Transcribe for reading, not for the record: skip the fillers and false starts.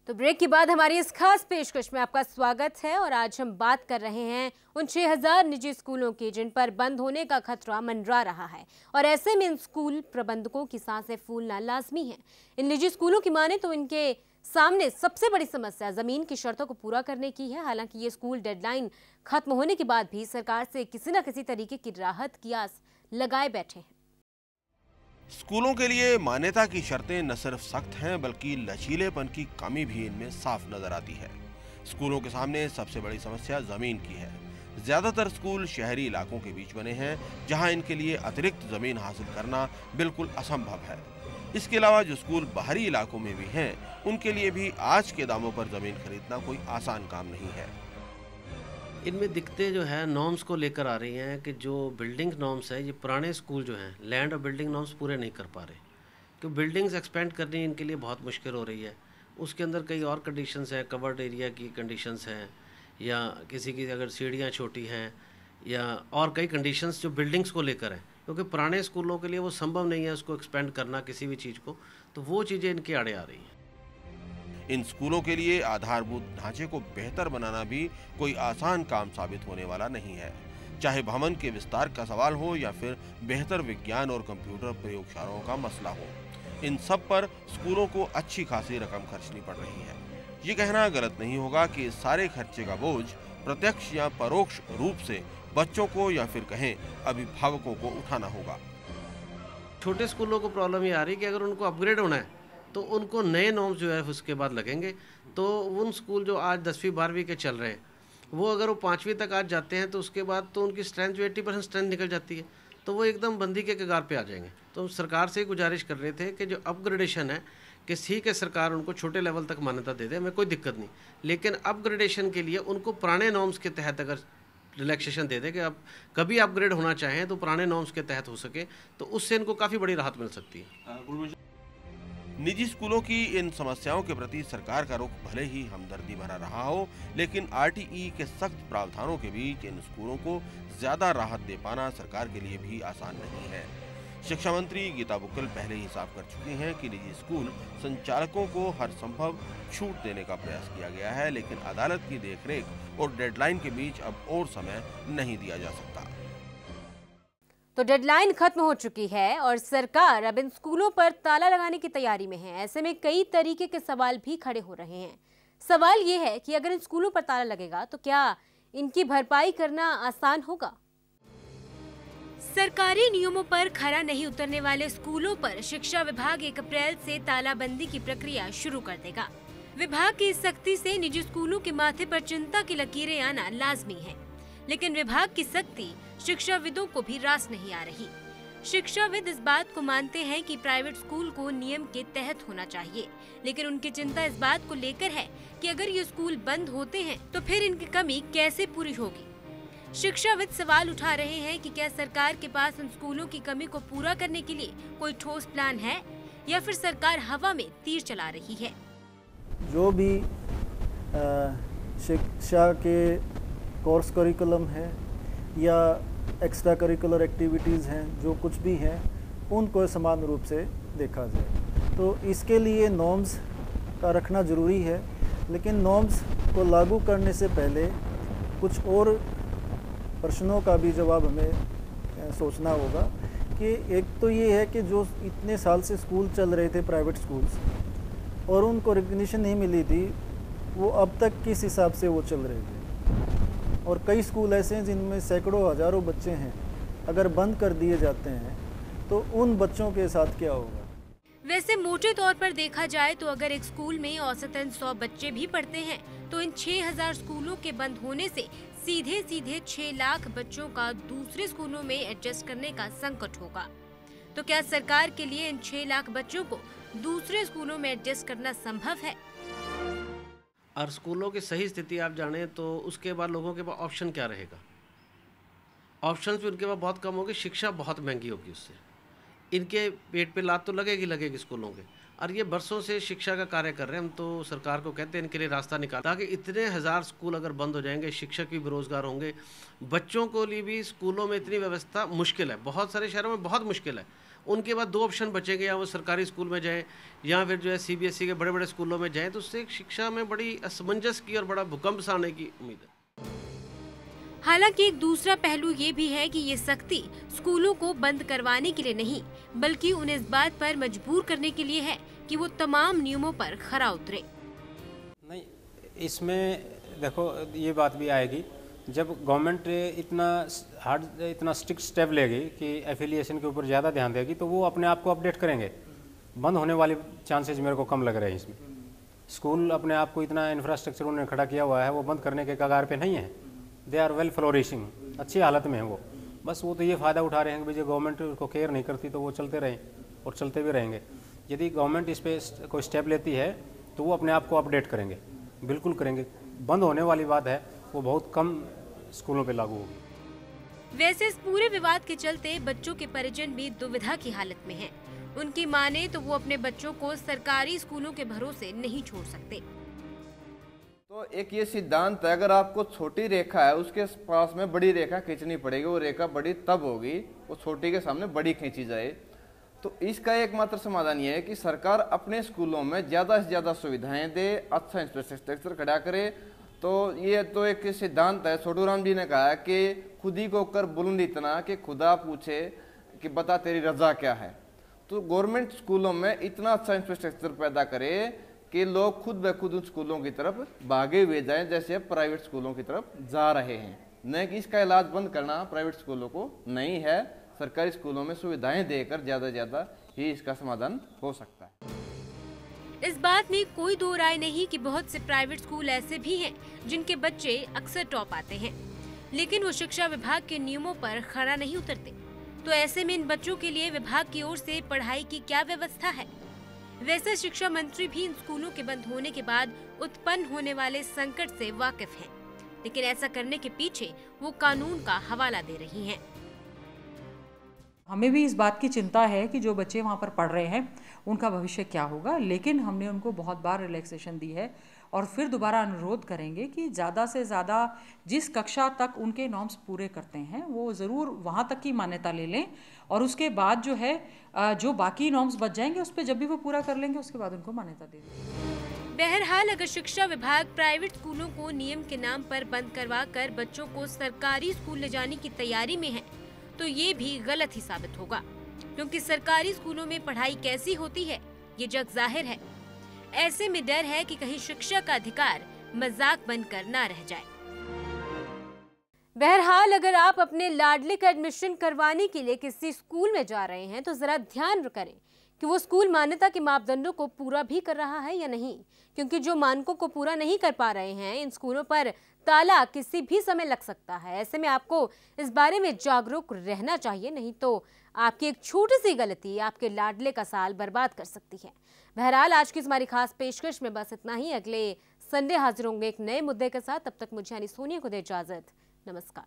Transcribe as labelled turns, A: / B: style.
A: तो ब्रेक के बाद हमारी इस खास पेशकश में आपका स्वागत है और आज हम बात कर रहे हैं उन 6000 निजी स्कूलों की जिन पर बंद होने का खतरा मंडरा रहा है और ऐसे में इन स्कूल प्रबंधकों की सांसें फूलना लाजमी है। इन निजी स्कूलों की माने तो इनके सामने सबसे बड़ी समस्या जमीन की शर्तों को पूरा करने की है। हालांकि ये स्कूल डेडलाइन खत्म होने के बाद भी सरकार से किसी न किसी तरीके की राहत की आस लगाए बैठे हैं।
B: स्कूलों के लिए मान्यता की शर्तें न सिर्फ सख्त हैं बल्कि लचीलेपन की कमी भी इनमें साफ नजर आती है। स्कूलों के सामने सबसे बड़ी समस्या जमीन की है। ज्यादातर स्कूल शहरी इलाकों के बीच बने हैं जहां इनके लिए अतिरिक्त जमीन हासिल करना बिल्कुल असंभव है। इसके अलावा जो स्कूल बाहरी इलाकों में भी हैं उनके लिए भी आज के दामों पर जमीन खरीदना कोई आसान काम नहीं है।
C: इनमें दिक्कतें जो है नॉर्म्स को लेकर आ रही हैं कि जो बिल्डिंग नॉर्म्स है ये पुराने स्कूल जो हैं लैंड और बिल्डिंग नॉर्म्स पूरे नहीं कर पा रहे, क्योंकि बिल्डिंग्स एक्सपेंड करनी इनके लिए बहुत मुश्किल हो रही है। उसके अंदर कई और कंडीशंस हैं, कवर्ड एरिया की कंडीशंस हैं या किसी की अगर सीढ़ियाँ छोटी हैं या और कई कंडीशंस जो बिल्डिंग्स को लेकर हैं, क्योंकि पुराने स्कूलों के लिए वो संभव नहीं है उसको एक्सपेंड करना किसी भी चीज़ को, तो वो चीज़ें इनके आड़े आ रही हैं।
B: इन स्कूलों के लिए आधारभूत ढांचे को बेहतर बनाना भी कोई आसान काम साबित होने वाला नहीं है। चाहे भवन के विस्तार का सवाल हो या फिर बेहतर विज्ञान और कंप्यूटर प्रयोगशालाओं का मसला हो, इन सब पर स्कूलों को अच्छी खासी रकम खर्चनी पड़ रही है। ये कहना गलत नहीं होगा कि इस सारे खर्चे का बोझ प्रत्यक्ष या परोक्ष रूप से बच्चों को या फिर कहें अभिभावकों को उठाना होगा।
C: छोटे स्कूलों को प्रॉब्लम ये आ रही है कि अगर उनको अपग्रेड होना है तो उनको नए नॉर्म्स जो है उसके बाद लगेंगे। तो उन स्कूल जो आज 10वीं 12वीं के चल रहे हैं वो अगर वो 5वीं तक आज जाते हैं तो उसके बाद तो उनकी स्ट्रेंथ जो 80% स्ट्रेंथ निकल जाती है, तो वो एकदम बंदी के कगार पे आ जाएंगे। तो हम सरकार से ही गुजारिश कर रहे थे कि जो अपग्रेडेशन है कि ठीक है सरकार उनको छोटे लेवल तक मान्यता दे दे, हमें कोई दिक्कत नहीं, लेकिन अपग्रेडेशन के लिए उनको पुराने नॉर्म्स के तहत अगर रिलैक्सेशन दे दे कि अब कभी अपग्रेड होना चाहें तो पुराने नॉर्म्स के तहत हो सके, तो उससे इनको काफ़ी बड़ी राहत मिल सकती है।
B: निजी स्कूलों की इन समस्याओं के प्रति सरकार का रुख भले ही हमदर्दी भरा रहा हो, लेकिन आरटीई के सख्त प्रावधानों के बीच इन स्कूलों को ज्यादा राहत दे पाना सरकार के लिए भी आसान नहीं है। शिक्षा मंत्री गीता बुक्कल पहले ही साफ कर चुकी हैं कि निजी स्कूल संचालकों को हर संभव छूट देने का प्रयास किया गया है, लेकिन अदालत की देखरेख और डेडलाइन के बीच अब और समय नहीं दिया जा सकता।
A: तो डेडलाइन खत्म हो चुकी है और सरकार अब इन स्कूलों पर ताला लगाने की तैयारी में है। ऐसे में कई तरीके के सवाल भी खड़े हो रहे हैं। सवाल ये है कि अगर इन स्कूलों पर ताला लगेगा तो क्या इनकी भरपाई करना आसान होगा? सरकारी नियमों पर खरा नहीं उतरने वाले स्कूलों पर शिक्षा विभाग 1 अप्रैल से तालाबंदी की प्रक्रिया शुरू कर देगा। विभाग की इस सख्ती से निजी स्कूलों के माथे पर चिंता की लकीरें आना लाजमी है, लेकिन विभाग की सख्ती शिक्षाविदों को भी रास नहीं आ रही। शिक्षाविद इस बात को मानते हैं कि प्राइवेट स्कूल को नियम के तहत होना चाहिए, लेकिन उनकी चिंता इस बात को लेकर है कि अगर ये स्कूल बंद होते हैं तो फिर इनकी कमी कैसे पूरी होगी। शिक्षाविद सवाल उठा रहे हैं कि क्या सरकार के पास इन स्कूलों की कमी को पूरा करने के लिए कोई ठोस प्लान है या फिर सरकार हवा में तीर चला रही है।
D: जो भी शिक्षा के कोर्स करिकुलम है या एक्स्ट्रा करिकुलर एक्टिविटीज़ हैं, जो कुछ भी हैं उनको समान रूप से देखा जाए। तो इसके लिए नॉर्म्स का रखना ज़रूरी है, लेकिन नॉर्म्स को लागू करने से पहले कुछ और प्रश्नों का भी जवाब हमें सोचना होगा कि एक तो ये है कि जो इतने साल से स्कूल चल रहे थे प्राइवेट स्कूल्स और उनको रिकग्निशन नहीं मिली थी, वो अब तक किस हिसाब से वो चल रहे थे। और कई स्कूल ऐसे हैं जिनमें सैकड़ों हजारों बच्चे हैं, अगर बंद कर दिए जाते हैं तो उन बच्चों के साथ क्या होगा।
A: वैसे मोटे तौर पर देखा जाए तो अगर एक स्कूल में औसतन 100 बच्चे भी पढ़ते हैं तो इन 6000 स्कूलों के बंद होने से सीधे 6 लाख बच्चों का दूसरे स्कूलों में एडजस्ट करने का संकट होगा। तो क्या सरकार के लिए इन 6 लाख बच्चों को दूसरे स्कूलों में एडजस्ट करना संभव है?
C: और स्कूलों की सही स्थिति आप जाने तो उसके बाद लोगों के पास ऑप्शन क्या रहेगा। ऑप्शंस भी उनके पास बहुत कम होंगे, शिक्षा बहुत महंगी होगी, उससे इनके पेट पे लात तो लगेगी स्कूलों के। और ये बरसों से शिक्षा का कार्य कर रहे हैं, हम तो सरकार को कहते हैं इनके लिए रास्ता निकाल, ताकि इतने 1000 स्कूल अगर बंद हो जाएंगे, शिक्षक भी बेरोजगार होंगे, बच्चों को लिए भी स्कूलों में इतनी व्यवस्था मुश्किल है, बहुत सारे शहरों में बहुत मुश्किल है। उनके बाद दो ऑप्शन बचेंगे, या वो सरकारी स्कूल में जाएं या फिर जो है CBSE के बड़े बड़े स्कूलों में जाएं। तो उससे शिक्षा में बड़ी असमंजस की और बड़ा भूकंप सा आने की उम्मीद है।
A: हालांकि एक दूसरा पहलू ये भी है कि ये सख्ती स्कूलों को बंद करवाने के लिए नहीं, बल्कि उन्हें इस बात पर मजबूर करने के लिए है कि वो तमाम नियमों पर खरा उतरे।
E: नहीं, इसमें देखो ये बात भी आएगी जब गवर्नमेंट इतना स्ट्रिक्ट स्टेप लेगी कि एफिलिएशन के ऊपर ज़्यादा ध्यान देगी, तो वो अपने आप को अपडेट करेंगे। बंद होने वाले चांसेस मेरे को कम लग रहे हैं इसमें। स्कूल अपने आप को इतना इंफ्रास्ट्रक्चर उन्होंने खड़ा किया हुआ है, वो बंद करने के कगार पे नहीं है। दे आर वेल फ्लोरिशिंग, अच्छी हालत में है वो। बस वो तो ये फ़ायदा उठा रहे हैं कि भाई जो गवर्नमेंट उसको केयर नहीं करती तो वो चलते रहें और चलते भी रहेंगे। यदि गवर्नमेंट इस पर कोई स्टेप लेती है तो वो अपने आप को अपडेट करेंगे, बिल्कुल करेंगे। बंद होने वाली बात है वो बहुत कम स्कूलों पे लागू होगी।
A: वैसे इस पूरे विवाद के चलते बच्चों के परिजन भी दुविधा की हालत में हैं। उनकी माने तो वो अपने बच्चों को सरकारी स्कूलों के भरोसे नहीं छोड़ सकते।
F: तो एक ये सिद्धांत है, अगर आपको छोटी रेखा है उसके पास में बड़ी रेखा खींचनी पड़ेगी। वो रेखा बड़ी तब होगी वो छोटी के सामने बड़ी खींची जाए। तो इसका एकमात्र समाधान ये है कि सरकार अपने स्कूलों में ज़्यादा से ज़्यादा सुविधाएं दे, अच्छा इंफ्रास्ट्रक्चर खड़ा करे। तो ये तो एक सिद्धांत है। छोटू राम जी ने कहा है कि खुद ही को कर बुलंद इतना कि खुदा पूछे कि बता तेरी रजा क्या है। तो गवर्नमेंट स्कूलों में इतना अच्छा इंफ्रास्ट्रक्चर पैदा करे कि लोग खुद ब खुद उन स्कूलों की तरफ भागे हुए जाएं, जैसे प्राइवेट स्कूलों की तरफ जा रहे हैं। न कि इसका इलाज बंद करना प्राइवेट स्कूलों को नहीं है, सरकारी स्कूलों में सुविधाएं देकर ज़्यादा से ज़्यादा ही इसका समाधान हो सकता है।
A: इस बात में कोई दो राय नहीं कि बहुत से प्राइवेट स्कूल ऐसे भी हैं जिनके बच्चे अक्सर टॉप आते हैं, लेकिन वो शिक्षा विभाग के नियमों पर खरा नहीं उतरते। तो ऐसे में इन बच्चों के लिए विभाग की ओर से पढ़ाई की क्या व्यवस्था है? वैसे शिक्षा मंत्री भी इन स्कूलों के बंद होने के बाद उत्पन्न होने वाले संकट से वाकिफ हैं, लेकिन ऐसा करने के पीछे वो कानून का हवाला दे रही हैं।
G: हमें भी इस बात की चिंता है कि जो बच्चे वहाँ पर पढ़ रहे हैं उनका भविष्य क्या होगा, लेकिन हमने उनको बहुत बार रिलैक्सेशन दी है और फिर दोबारा अनुरोध करेंगे कि ज़्यादा से ज़्यादा जिस कक्षा तक उनके नॉर्म्स पूरे करते हैं वो ज़रूर वहाँ तक की मान्यता ले लें, और उसके बाद जो है जो बाकी नॉर्म्स बच जाएंगे उस पर जब भी वो पूरा कर लेंगे उसके बाद उनको मान्यता दे देंगे।
A: बहरहाल अगर शिक्षा विभाग प्राइवेट स्कूलों को नियम के नाम पर बंद करवा कर बच्चों को सरकारी स्कूल ले जाने की तैयारी में है तो ये भी गलत ही साबित होगा, क्योंकि सरकारी स्कूलों में पढ़ाई कैसी होती है ये जग जाहिर है। ऐसे में डर है कि कहीं शिक्षा का अधिकार मजाक बनकर ना रह जाए। बहरहाल अगर आप अपने लाडले का एडमिशन करवाने के लिए किसी स्कूल में जा रहे हैं तो जरा ध्यान करें कि वो स्कूल मान्यता के मापदंडों को पूरा भी कर रहा है या नहीं, क्योंकि जो मानकों को पूरा नहीं कर पा रहे हैं इन स्कूलों पर ताला किसी भी समय लग सकता है। ऐसे में आपको इस बारे में जागरूक रहना चाहिए, नहीं तो आपकी एक छोटी सी गलती आपके लाडले का साल बर्बाद कर सकती है। बहरहाल आज की हमारी खास पेशकश में बस इतना ही। अगले संडे हाजिर होंगे एक नए मुद्दे के साथ। तब तक मुझे यानी सोनिया को दे इजाजत। नमस्कार।